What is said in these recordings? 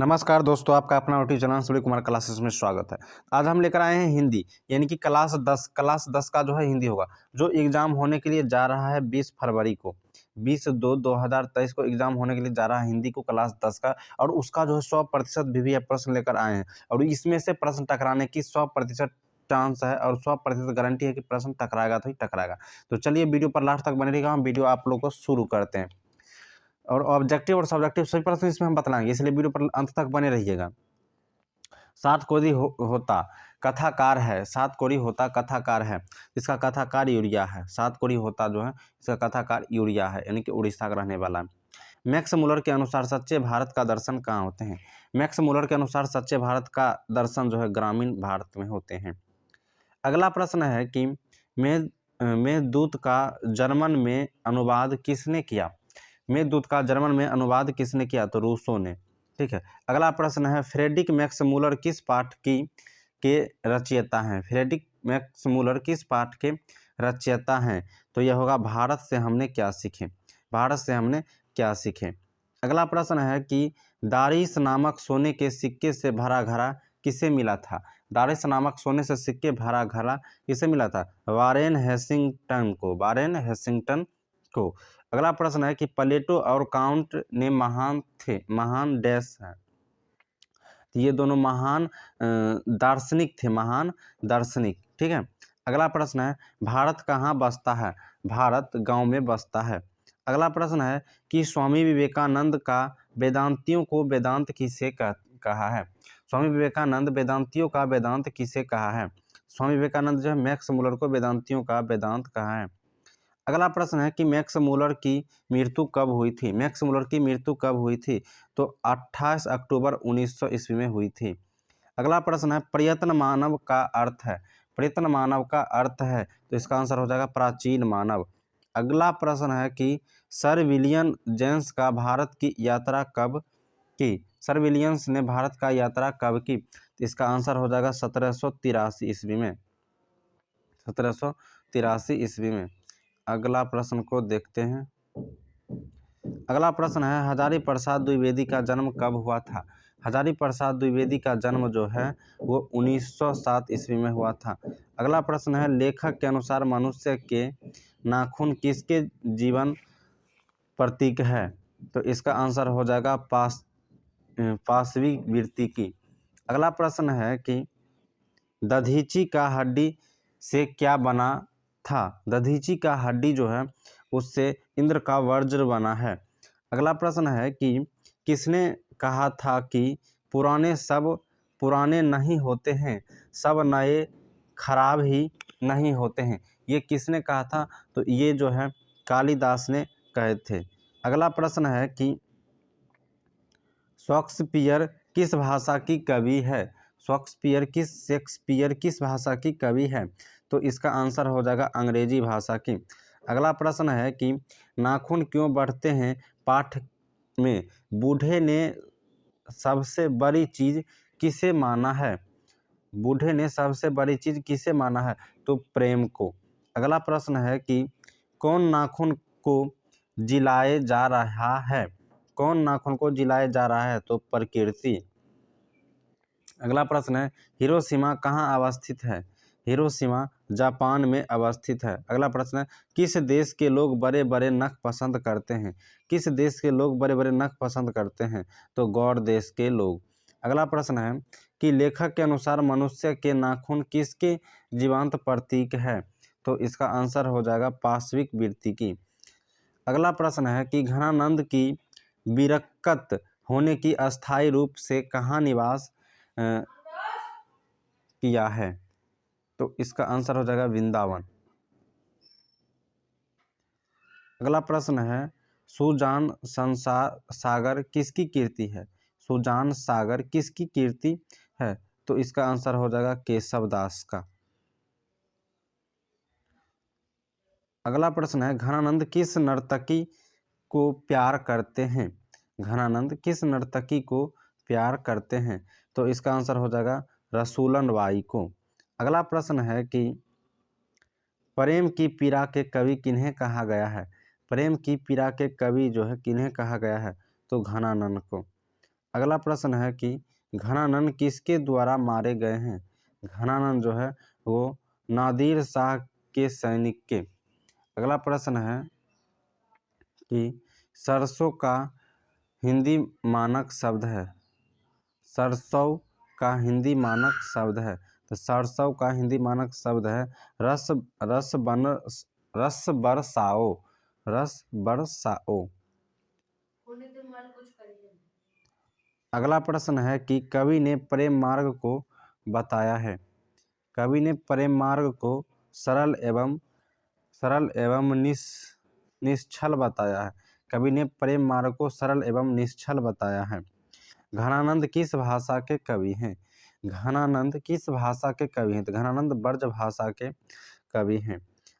नमस्कार दोस्तों, आपका अपना YouTube channel Surya Kumar classes में स्वागत है। आज हम लेकर आए हैं हिंदी, यानी कि क्लास 10 का जो है हिंदी होगा, जो एग्जाम होने के लिए जा रहा है 20 फरवरी को, 20/2/2023 को एग्जाम होने के लिए जा रहा है हिंदी को क्लास 10 का। और उसका जो है 100% भी प्रश्न लेकर आए हैं और इसमें से प्रश्न टकराने की 100% चांस है और 100% गारंटी है कि प्रश्न टकराएगा तो ही टकराएगा। तो चलिए वीडियो पर लास्ट तक बने रहिएगा, हम वीडियो आप लोग को शुरू करते हैं और ऑब्जेक्टिव और सब्जेक्टिव सभी प्रश्न इसमें हम बतलाएंगे, इसलिए वीडियो पर अंत तक बने रहिएगा। सात कोरी होता कथाकार है, सात कोरी होता कथाकार है, इसका कथाकार यूरिया है। सात कोरी होता जो है इसका कथाकार यूरिया है, यानी कि उड़ीसा का रहने वाला है। मैक्स मुलर के अनुसार सच्चे भारत का दर्शन कहाँ होते हैं? मैक्स मुलर के अनुसार सच्चे भारत का दर्शन जो है ग्रामीण भारत में होते हैं। अगला प्रश्न है कि मेघदूत का जर्मन में अनुवाद किसने किया? मेघदूत का जर्मन में अनुवाद किसने किया? तो रूसो ने। ठीक है। अगला प्रश्न है फ्रेडरिक मैक्स मूलर किस पाठ के रचयिता हैं? फ्रेडरिक मैक्स मूलर किस पाठ के रचयिता हैं? तो यह होगा भारत से हमने क्या सीखे। भारत से हमने क्या सीखे। अगला प्रश्न है कि दारिस नामक सोने के सिक्के से भरा घड़ा किसे मिला था? दारिस नामक सोने से सिक्के भरा घड़ा किसे मिला था? वारेन हेसिंगटन को। वारेन हेसिंगटन को। अगला प्रश्न है कि प्लेटो और काउंट ने महान डैश है। तो ये दोनों महान दार्शनिक थे, महान दार्शनिक। ठीक है। अगला प्रश्न है भारत कहाँ बसता है? भारत गांव में बसता है। अगला प्रश्न है कि स्वामी विवेकानंद का वेदांतियों को वेदांत किसे कहा है? स्वामी विवेकानंद वेदांतियों का वेदांत किसे कहा है? स्वामी विवेकानंद जो है मैक्स मुलर को वेदांतियों का वेदांत कहा है। अगला प्रश्न है कि मैक्स मुलर की मृत्यु कब हुई थी? मैक्स मुलर की मृत्यु कब हुई थी? तो 28 अक्टूबर 1900 ईस्वी में हुई थी। अगला प्रश्न है प्रयत्न मानव का अर्थ है। प्रयत्न मानव का अर्थ है, तो इसका आंसर हो जाएगा प्राचीन मानव। अगला प्रश्न है कि सर विलियम जेम्स का भारत की यात्रा कब की? सर विलियम्स ने भारत का यात्रा कब की? तो इसका आंसर हो जाएगा 1783 ईस्वी में। 1783 ईस्वी में। अगला प्रश्न को देखते हैं। अगला प्रश्न है हजारी प्रसाद द्विवेदी का जन्म कब हुआ था? हजारी प्रसाद द्विवेदी का जन्म जो है वो 1907 ईस्वी में हुआ था। अगला प्रश्न है लेखक के अनुसार मनुष्य के नाखून किसके जीवन प्रतीक है? तो इसका आंसर हो जाएगा पाशवी वृत्ति की। अगला प्रश्न है कि दधीची का हड्डी से क्या बना था? दधीची का हड्डी जो है उससे इंद्र का वज्र बना है। अगला प्रश्न है कि किसने कहा था कि पुराने सब पुराने नहीं होते हैं, सब नए खराब ही नहीं होते हैं? ये किसने कहा था? तो ये जो है कालिदास ने कहे थे। अगला प्रश्न है कि शेक्सपियर किस भाषा की कवि है? शेक्सपियर किस भाषा की कवि है? तो इसका आंसर हो जाएगा अंग्रेजी भाषा की। अगला प्रश्न है कि नाखून क्यों बढ़ते हैं पाठ में बूढ़े ने सबसे बड़ी चीज किसे माना है? बूढ़े ने सबसे बड़ी चीज किसे माना है? तो प्रेम को। अगला प्रश्न है कि कौन नाखून को जिलाए जा रहा है? कौन नाखून को जिलाए जा रहा है? तो प्रकृति। अगला प्रश्न है हिरोशिमा कहाँ अवस्थित है? हिरोशिमा जापान में अवस्थित है। अगला प्रश्न है किस देश के लोग बड़े बड़े नख पसंद करते हैं? किस देश के लोग बड़े बड़े नख पसंद करते हैं? तो गौड़ देश के लोग। अगला प्रश्न है कि लेखक के अनुसार मनुष्य के नाखून किसके जीवंत प्रतीक है? तो इसका आंसर हो जाएगा पाशविक वृत्ति की। अगला प्रश्न है कि घनानंद की विरक्त होने की अस्थायी रूप से कहाँ निवास किया है? तो इसका आंसर हो जाएगा वृंदावन। अगला प्रश्न है सुजान सागर किसकी कीर्ति है? सुजान सागर किसकी कीर्ति है? तो इसका आंसर हो जाएगा केशव दास का। अगला प्रश्न है घनानंद किस नर्तकी को प्यार करते हैं? घनानंद किस नर्तकी को प्यार करते हैं? तो इसका आंसर हो जाएगा रसूलन बाई को। अगला प्रश्न है कि प्रेम की पीड़ा के कवि किन्हें कहा गया है? प्रेम की पीड़ा के कवि जो है किन्हें कहा गया है? तो घनानंद को। अगला प्रश्न है कि घनानंद किसके द्वारा मारे गए हैं। घनानंद जो है वो नादिर शाह के सैनिक के। अगला प्रश्न है कि सरसों का हिंदी मानक शब्द है। सरसों का हिंदी मानक शब्द है, तो सरसों का हिंदी मानक शब्द है रस रस बरसाओ। रस बरसाओ। अगला प्रश्न है कि कवि ने प्रेम मार्ग को बताया है। कवि ने प्रेम मार्ग को सरल एवं निश्चल बताया है। कवि ने प्रेम मार्ग को सरल एवं निश्चल बताया है। घनानंद किस भाषा के कवि हैं। घनानंद किस भाषा के कवि हैं, तो घनानंद ब्रज भाषा के कवि हैं।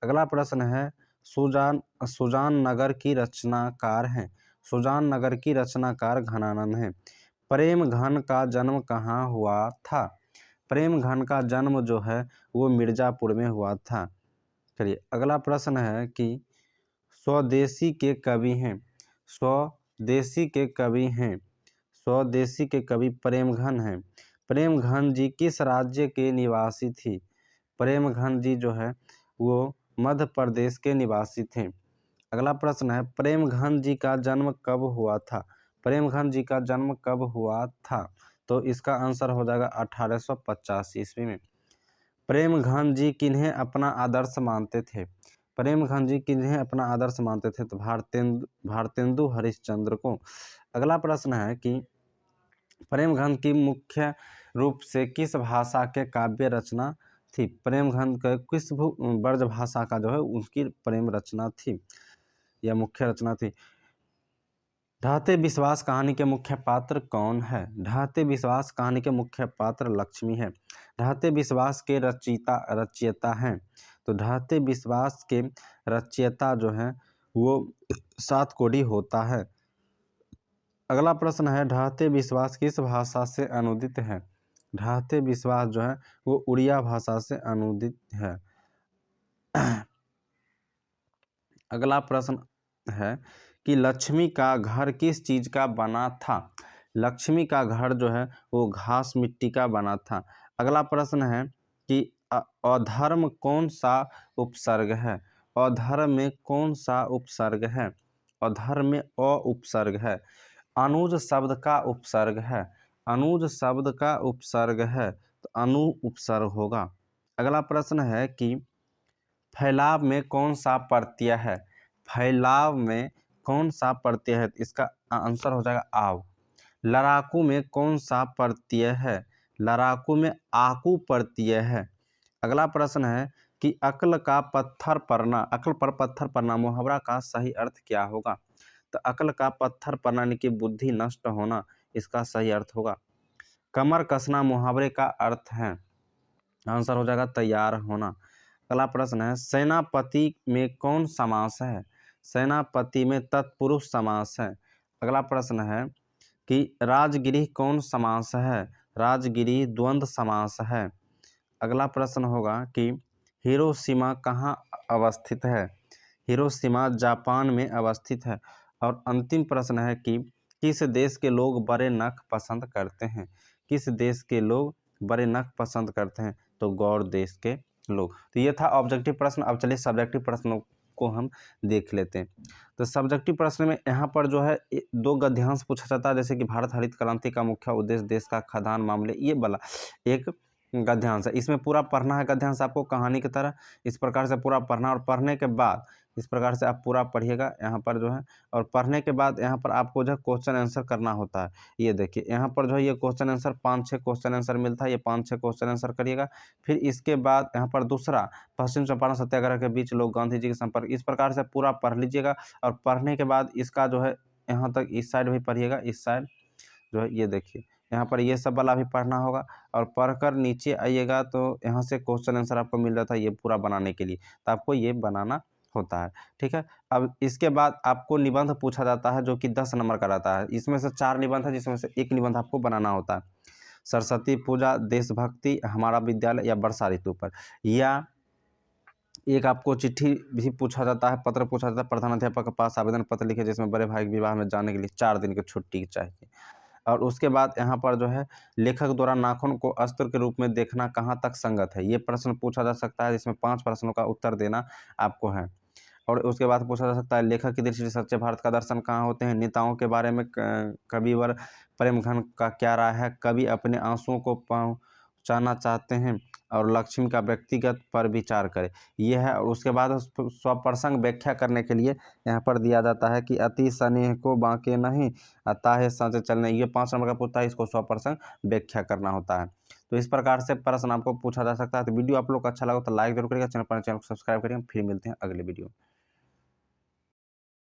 अगला प्रश्न है सुजान नगर की रचनाकार हैं। सुजान नगर की रचनाकार घनानंद हैं। प्रेम घन का जन्म कहाँ हुआ था। प्रेम घन का जन्म जो है वो मिर्जापुर में हुआ था। चलिए अगला प्रश्न है कि स्वदेशी के कवि हैं। स्वदेशी के कवि हैं। स्वदेशी के कवि प्रेमघन हैं। प्रेमघन जी किस राज्य के निवासी थी। प्रेमघन जी जो है वो मध्य प्रदेश के निवासी थे। अगला प्रश्न है प्रेमघन जी का जन्म कब हुआ था। प्रेमघन जी का जन्म कब हुआ था, तो इसका आंसर हो जाएगा 1885 ईस्वी में। प्रेमघन जी किन्हें अपना आदर्श मानते थे। प्रेमघन जी किन्हें अपना आदर्श मानते थे, तो भारतेंदु हरिश्चंद्र को। अगला प्रश्न है कि प्रेमघन की मुख्य रूप से किस भाषा के काव्य रचना थी। प्रेमघन के किस ब्रज भाषा का जो है उसकी प्रेम रचना थी या मुख्य रचना थी। ढाते विश्वास कहानी के मुख्य पात्र कौन है। ढाते विश्वास कहानी के मुख्य पात्र लक्ष्मी है। ढाते विश्वास के रचयिता हैं, तो ढाते विश्वास के रचयिता जो है वो सातकोड़ी होता है। अगला प्रश्न है ढाते विश्वास किस भाषा से अनुदित है। ढाते विश्वास जो है वो उड़िया भाषा से अनुदित है। अगला प्रश्न है कि लक्ष्मी का घर किस चीज का बना था। लक्ष्मी का घर जो है वो घास मिट्टी का बना था। अगला प्रश्न है कि अधर्म कौन सा उपसर्ग है। अधर्म में कौन सा उपसर्ग है। अधर्म में अ उपसर्ग है। अनुज शब्द का उपसर्ग है। अनुज शब्द का उपसर्ग है, तो अनु उपसर्ग होगा। अगला प्रश्न है कि फैलाव में कौन सा प्रत्यय है। फैलाव में कौन सा प्रत्यय है, इसका आंसर हो जाएगा आव। लड़ाकू में कौन सा प्रत्यय है। लड़ाकू में आकू प्रत्यय है। अगला प्रश्न है कि अक्ल का पत्थर पड़ना, अक्ल पर पत्थर पड़ना मुहावरा का सही अर्थ क्या होगा। तो अक्ल का पत्थर पड़ना यानी कि बुद्धि नष्ट होना, इसका सही अर्थ होगा। कमर कसना मुहावरे का अर्थ है, आंसर हो जाएगा तैयार होना। अगला प्रश्न है सेनापति में कौन समास है। सेनापति में तत्पुरुष समास है। अगला प्रश्न है कि राजगिरी कौन समास है। राजगिरी द्वंद्व समास है। अगला प्रश्न होगा कि हिरोशिमा कहाँ अवस्थित है। हिरोशिमा जापान में अवस्थित है। और अंतिम प्रश्न है कि किस देश के लोग बड़े नख पसंद करते हैं। किस देश के लोग बड़े नख पसंद करते हैं, तो गौड़ देश के लोग। तो ये था ऑब्जेक्टिव प्रश्न। अब चलिए सब्जेक्टिव प्रश्नों को हम देख लेते हैं। तो सब्जेक्टिव प्रश्न में यहाँ पर जो है दो गद्यांश पूछा जाता है, जैसे कि भारत हरित क्रांति का मुख्य उद्देश्य देश का खदान मामले, ये वाला एक गद्यांश है। इसमें पूरा पढ़ना है गद्यांश आपको कहानी की तरह, इस प्रकार से पूरा पढ़ना। और पढ़ने के बाद इस प्रकार से आप पूरा पढ़िएगा यहाँ पर जो है। और पढ़ने के बाद यहाँ पर आपको जो है क्वेश्चन आंसर करना होता है। ये देखिए यहाँ पर जो है ये क्वेश्चन आंसर 5-6 क्वेश्चन आंसर मिलता है। ये 5-6 क्वेश्चन आंसर करिएगा। फिर इसके बाद यहाँ पर दूसरा पश्चिम चंपारण सत्याग्रह के बीच लोग गांधी जी के संपर्क, इस प्रकार से पूरा पढ़ लीजिएगा। और पढ़ने के बाद इसका जो है यहाँ तक इस साइड भी पढ़िएगा। इस साइड जो है ये देखिए यहाँ पर ये सब वाला भी पढ़ना होगा। और पढ़कर नीचे आइएगा तो यहाँ से क्वेश्चन आंसर आपको मिल जाता है ये पूरा बनाने के लिए, तो आपको ये बनाना होता है। ठीक है, अब इसके बाद आपको निबंध पूछा जाता है जो कि 10 नंबर का रहता है। इसमें से 4 निबंध है जिसमें से एक निबंध आपको बनाना होता है। सरस्वती पूजा, देशभक्ति, हमारा विद्यालय या वर्षा ऋतु पर। या एक आपको चिट्ठी भी पूछा जाता है, पत्र पूछा जाता है, प्रधानाध्यापक के पास आवेदन पत्र लिखे जिसमें बड़े भाई के विवाह में जाने के लिए 4 दिन की छुट्टी चाहिए। और उसके बाद यहाँ पर जो है लेखक द्वारा नाखून को अस्त्र के रूप में देखना कहाँ तक संगत है, ये प्रश्न पूछा जा सकता है, जिसमें 5 प्रश्नों का उत्तर देना आपको है। और उसके बाद पूछा जा सकता है लेखक की दृष्टि से सच्चे भारत का दर्शन कहाँ होते हैं, नेताओं के बारे में कविवर प्रेमघन का क्या राय है, कवि अपने आंसुओं को पहुँचाना चाहते हैं और लक्ष्मी का व्यक्तिगत पर विचार करें, ये है। और उसके बाद स्वप्रसंग व्याख्या करने के लिए यहाँ पर दिया जाता है कि अति स्नेह को बांके नहीं अताहे साँचे चलने, ये 5 नंबर का पूछता है, इसको स्वप्रसंग व्याख्या करना होता है। तो इस प्रकार से प्रश्न आपको पूछा जा सकता है। तो वीडियो आप लोग को अच्छा लगा तो लाइक जरूर करिएगा, चैनल को सब्सक्राइब करिएगा। फिर मिलते हैं अगले वीडियो में।